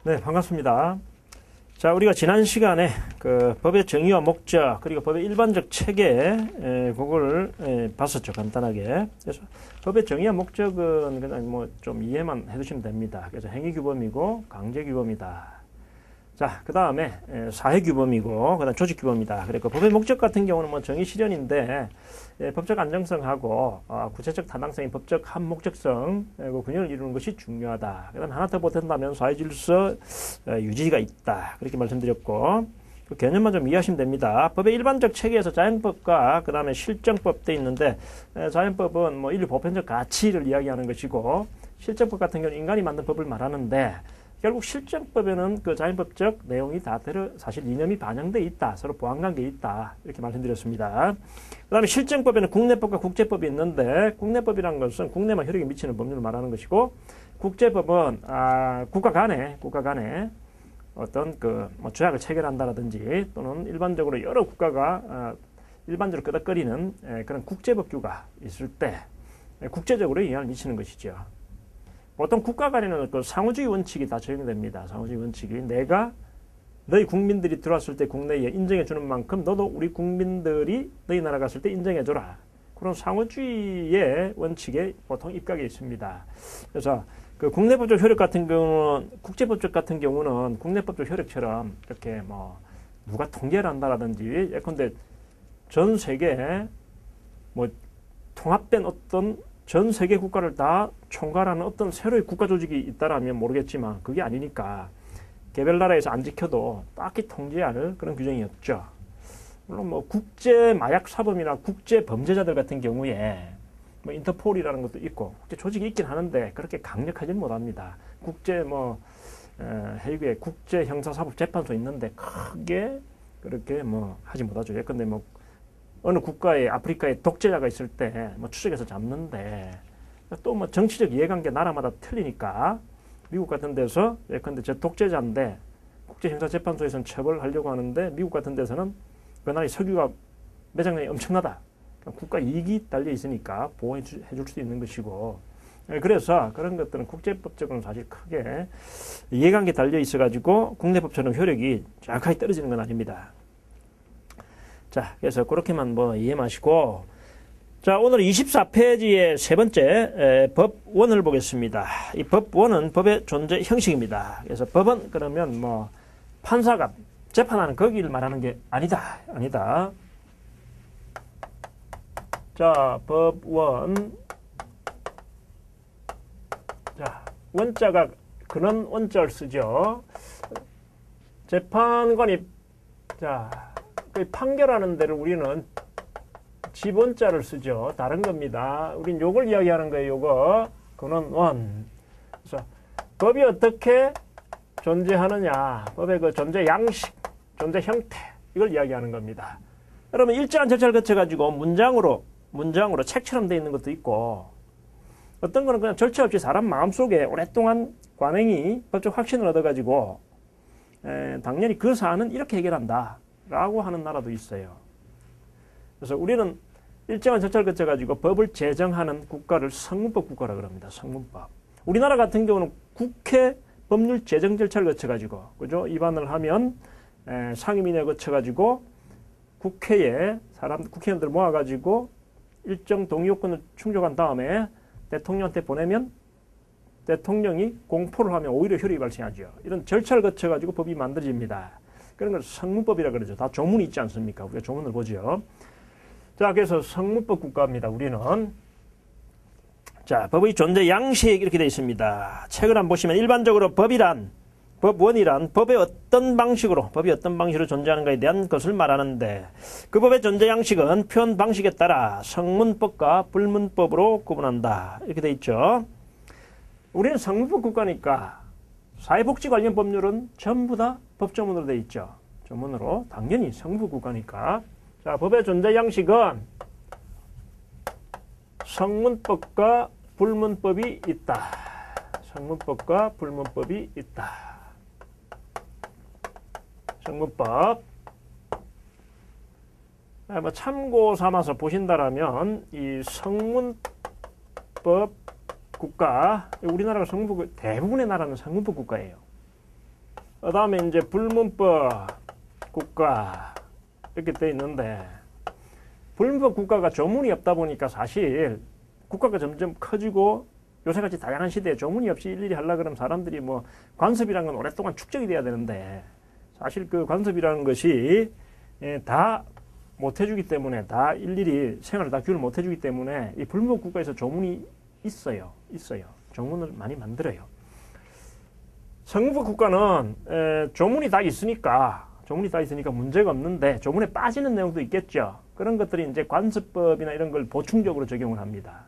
네, 반갑습니다. 자, 우리가 지난 시간에 그 법의 정의와 목적, 그리고 법의 일반적 체계, 그걸 봤었죠, 간단하게. 그래서 법의 정의와 목적은 그냥 뭐 좀 이해만 해두시면 됩니다. 그래서 행위규범이고 강제규범이다. 자, 그 다음에 사회규범이고, 그 다음 조직규범이다. 그리고 법의 목적 같은 경우는 뭐 정의 실현인데, 법적 안정성하고 구체적 타당성인 법적 합목적성, 그 균형을 이루는 것이 중요하다. 그 다음에 하나 더 보탠다면 사회질서 유지가 있다. 그렇게 말씀드렸고, 그 개념만 좀 이해하시면 됩니다. 법의 일반적 체계에서 자연법과 그 다음에 실정법 돼 있는데, 자연법은 뭐 인류 보편적 가치를 이야기하는 것이고, 실정법 같은 경우는 인간이 만든 법을 말하는데, 결국 실정법에는 그 자연법적 내용이 다 사실 이념이 반영되어 있다. 서로 보완관계에 있다. 이렇게 말씀드렸습니다. 그 다음에 실정법에는 국내법과 국제법이 있는데, 국내법이라는 것은 국내만 효력이 미치는 법률을 말하는 것이고, 국제법은 국가 간에 어떤 뭐 조약을 체결한다라든지 또는 일반적으로 여러 국가가 일반적으로 끄덕거리는 그런 국제법규가 있을 때 국제적으로 영향을 미치는 것이죠. 보통 국가 간에는 그 상호주의 원칙이 다 적용됩니다. 상호주의 원칙이 내가 너희 국민들이 들어왔을 때 국내에 인정해 주는 만큼 너도 우리 국민들이 너희 나라 갔을 때 인정해 줘라. 그런 상호주의의 원칙에 보통 입각해 있습니다. 그래서 그 국내법적 효력 같은 경우는 국제법적 같은 경우는 국내법적 효력처럼 이렇게 뭐 누가 통제를 한다라든지 예컨대 전 세계 뭐 통합된 어떤 전 세계 국가를 다 총괄하는 어떤 새로운 국가 조직이 있다라면 모르겠지만 그게 아니니까 개별 나라에서 안 지켜도 딱히 통제할 그런 규정이 없죠. 물론 뭐 국제 마약 사범이나 국제 범죄자들 같은 경우에 뭐 인터폴이라는 것도 있고 국제 조직이 있긴 하는데 그렇게 강력하지는 못합니다. 국제 뭐 해외 국제 형사사법 재판소 있는데 크게 그렇게 뭐 하지 못하죠. 예컨대 뭐 어느 국가에 아프리카에 독재자가 있을 때 뭐 추적해서 잡는데 또 뭐 정치적 이해관계 나라마다 틀리니까 미국 같은 데서 예컨대 저 독재자인데 국제형사재판소에서는 처벌하려고 하는데 미국 같은 데서는 그 나라의 석유가 매장량이 엄청나다. 국가 이익이 달려 있으니까 보호해 줄 수 있는 것이고 그래서 그런 것들은 국제법적으로는 사실 크게 이해관계 달려 있어가지고 국내법처럼 효력이 정확하게 떨어지는 건 아닙니다. 자, 그래서 그렇게만 뭐 이해 마시고, 자, 오늘 24페이지의 세 번째 법 1을 보겠습니다. 이 법 1은 법의 존재 형식입니다. 그래서 법은 그러면 뭐 판사가 재판하는 거기를 말하는 게 아니다. 자, 법 1. 자, 원자가 근원 원자를 쓰죠. 재판관이 판결하는 데를 우리는 지본자를 쓰죠. 다른 겁니다. 우린 요걸 이야기하는 거예요. 요거 근원 원. 그래서 법이 어떻게 존재하느냐, 법의 그 존재 양식, 존재 형태, 이걸 이야기하는 겁니다. 여러분 일정한 절차를 거쳐가지고 문장으로 책처럼 되어 있는 것도 있고 어떤 거는 그냥 절차 없이 사람 마음속에 오랫동안 관행이 법적 확신을 얻어가지고 당연히 그 사안은 이렇게 해결한다 라고 하는 나라도 있어요. 그래서 우리는 일정한 절차를 거쳐가지고 법을 제정하는 국가를 성문법 국가라고 합니다. 성문법. 우리나라 같은 경우는 국회 법률 제정 절차를 거쳐가지고, 그죠? 위반을 하면 상임위에 거쳐가지고 국회에 국회의원들 모아가지고 일정 동의 요건을 충족한 다음에 대통령한테 보내면 대통령이 공포를 하면 오히려 효력이 발생하죠. 이런 절차를 거쳐가지고 법이 만들어집니다. 그런 걸 성문법이라 그러죠. 다 조문이 있지 않습니까? 우리가 조문을 보죠. 자, 그래서 성문법 국가입니다. 우리는. 자, 법의 존재 양식 이렇게 되어 있습니다. 책을 한번 보시면 일반적으로 법원이란 법이 어떤 방식으로 존재하는가에 대한 것을 말하는데 그 법의 존재 양식은 표현 방식에 따라 성문법과 불문법으로 구분한다. 이렇게 되어 있죠. 우리는 성문법 국가니까 사회복지 관련 법률은 전부 다 법조문으로 되어 있죠. 조문으로. 당연히 성문법 국가니까. 자, 법의 존재 양식은 성문법과 불문법이 있다. 성문법과 불문법이 있다. 성문법. 뭐 참고 삼아서 보신다라면 이 성문법 국가, 우리나라가 대부분의 나라는 성문법 국가예요. 그 다음에 이제 불문법 국가 이렇게 돼 있는데, 불문법 국가가 조문이 없다 보니까 사실 국가가 점점 커지고 요새같이 다양한 시대에 조문이 없이 일일이 하려고 그러면 사람들이 뭐 관습이라는 건 오랫동안 축적이 돼야 되는데, 사실 그 관습이라는 것이 다 못해주기 때문에, 다 일일이 생활을 다 규율 못해주기 때문에 이 불문법 국가에서 조문이 있어요. 조문을 많이 만들어요. 성문법 국가는 조문이 다 있으니까 문제가 없는데, 조문에 빠지는 내용도 있겠죠. 그런 것들이 이제 관습법이나 이런 걸 보충적으로 적용을 합니다.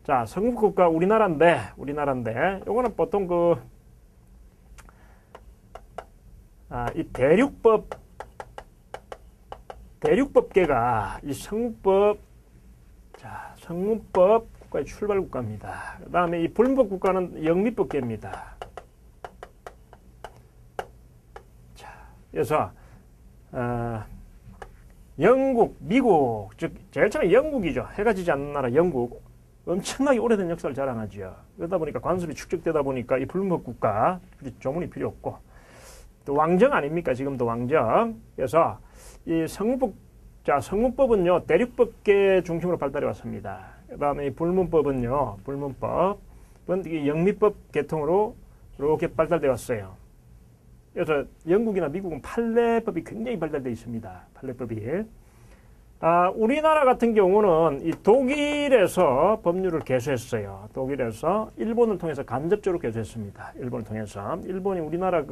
자, 성문법 국가 우리나라인데, 요거는 보통 이 대륙법계가 이 성문법 국가의 출발 국가입니다. 그 다음에 이 불문법 국가는 영미법계입니다. 자, 그래서 영국, 미국, 즉 제일 처음에 영국이죠. 해가 지지 않는 나라 영국, 엄청나게 오래된 역사를 자랑하죠. 그러다 보니까 관습이 축적되다 보니까 이 불문법 국가 조문이 필요 없고, 또 왕정 아닙니까? 지금도 왕정. 그래서 이 성문법은요 대륙법계 중심으로 발달해 왔습니다. 그 다음에 이 불문법은 이게 영미법 계통으로 이렇게 발달되어 왔어요. 그래서 영국이나 미국은 판례법이 굉장히 발달되어 있습니다. 판례법이. 우리나라 같은 경우는 이 독일에서 법률을 개수했어요. 독일에서 일본을 통해서 간접적으로 개수했습니다. 일본이 우리나라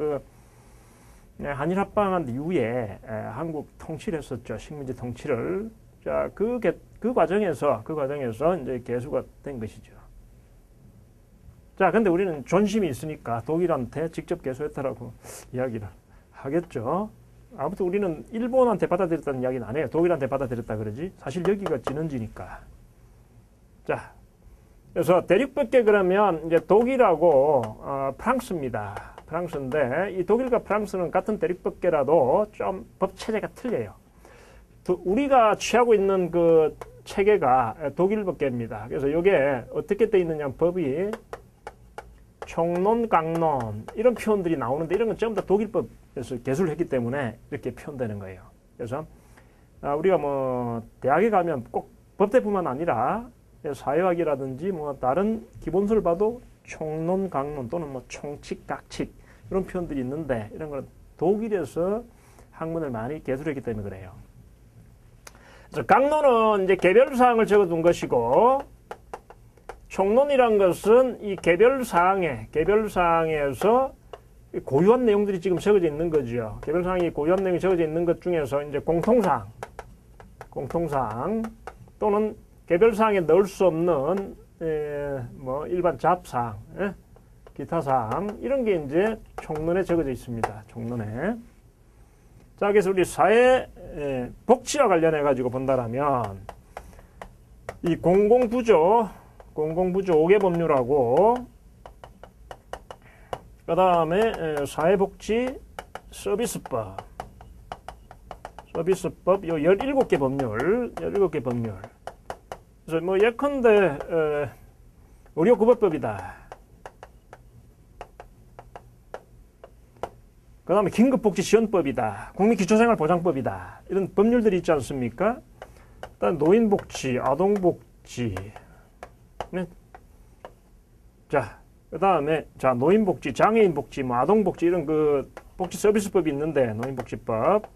한일 합방한 이후에 한국 통치를 했었죠. 식민지 통치를. 자, 그 과정에서 이제 개수가 된 것이죠. 자, 근데 우리는 존심이 있으니까 독일한테 직접 개수했다라고 이야기를 하겠죠. 아무튼 우리는 일본한테 받아들였다는 이야기는 안 해요. 독일한테 받아들였다 그러지. 사실 여기가 진원지니까. 자, 그래서 대륙법계 그러면 이제 독일하고 프랑스입니다. 프랑스인데 이 독일과 프랑스는 같은 대륙법계라도 좀 법 체제가 틀려요. 우리가 취하고 있는 그 체계가 독일법계입니다. 그래서 이게 어떻게 돼 있느냐, 법이 총론, 강론 이런 표현들이 나오는데, 이런 건 전부 다 독일법에서 개수를 했기 때문에 이렇게 표현되는 거예요. 그래서 우리가 뭐 대학에 가면 꼭 법대뿐만 아니라 사회학이라든지 뭐 다른 기본서를 봐도 총론, 강론 또는 뭐 총칙, 각칙 이런 표현들이 있는데, 이런 건 독일에서 학문을 많이 개수를 했기 때문에 그래요. 그래서 강론은 이제 개별 사항을 적어둔 것이고, 총론이란 것은 이 개별 사항에서 고유한 내용들이 지금 적어져 있는 거죠. 개별 사항이 고유한 내용이 적어져 있는 것 중에서 이제 공통사항 또는 개별 사항에 넣을 수 없는 뭐 일반 잡사항, 기타 사항 이런 게 이제 총론에 적어져 있습니다. 총론에. 자, 그래서 우리 사회 복지와 관련해 가지고 본다라면 이 공공구조 5개 법률하고, 그 다음에 사회복지 서비스법 요 17개 법률. 그래서 뭐 예컨대 의료구법법이다. 그 다음에 긴급복지지원법이다. 국민기초생활보장법이다. 이런 법률들이 있지 않습니까? 일단 노인복지, 아동복지. 네. 자, 그 다음에 노인복지, 장애인복지, 뭐 아동복지 이런 그 복지 서비스법이 있는데, 노인복지법.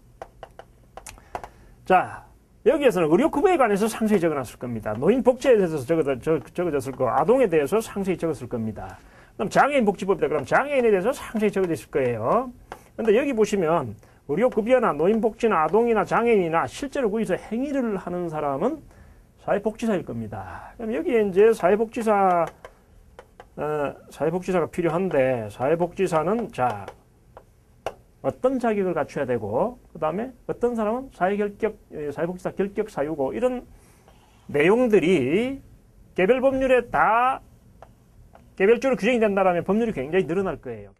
자, 여기에서는 의료급여에 관해서 상세히 적어놨을 겁니다. 노인복지에 대해서 적어졌을 거, 아동에 대해서 상세히 적었을 겁니다. 그럼 장애인복지법이다. 그럼 장애인에 대해서 상세히 적어져 있을 거예요. 근데 여기 보시면 의료급여나 노인복지나 아동이나 장애인이나 실제로 거기서 행위를 하는 사람은 사회복지사일 겁니다. 그럼 여기에 이제 사회복지사가 필요한데, 사회복지사는 어떤 자격을 갖춰야 되고, 그 다음에 어떤 사람은 사회복지사 결격 사유고, 이런 내용들이 개별 법률에 다 개별적으로 규정이 된다면 법률이 굉장히 늘어날 거예요.